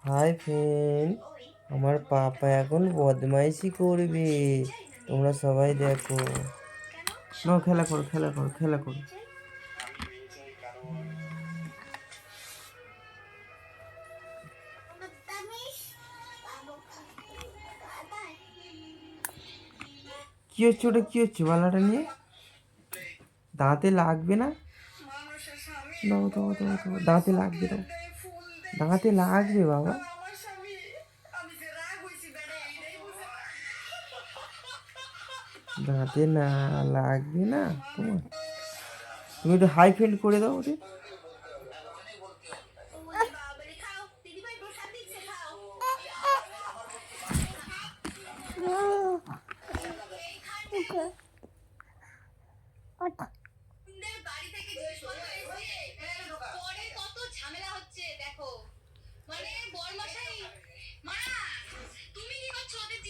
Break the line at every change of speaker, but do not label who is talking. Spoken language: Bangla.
হাই ফ্রেন্ড, আমার পাপা এখন বদমাইশি করবে। তোমরা সবাই দেখো। নাও, খেলা করো, খেলা করো, খেলা করো। কি হচ্ছে ওটা? কি হচ্ছে বালাটা নিয়ে? দাঁতে লাগবে না? দাও দাও দাও দাও, দাঁতে লাগবে, দাও। দাঁতে লাগবে বাবা। দাঁতে না লাগবে না তোমার? তুমি একটু হাই ফেন্ড করে দাও ওদের।
বাড়ি থেকে জিনিসপত্র এসে পরে কত ঝামেলা হচ্ছে দেখো। মানে বরমশাই, মা তুমি কি করছো? ওদের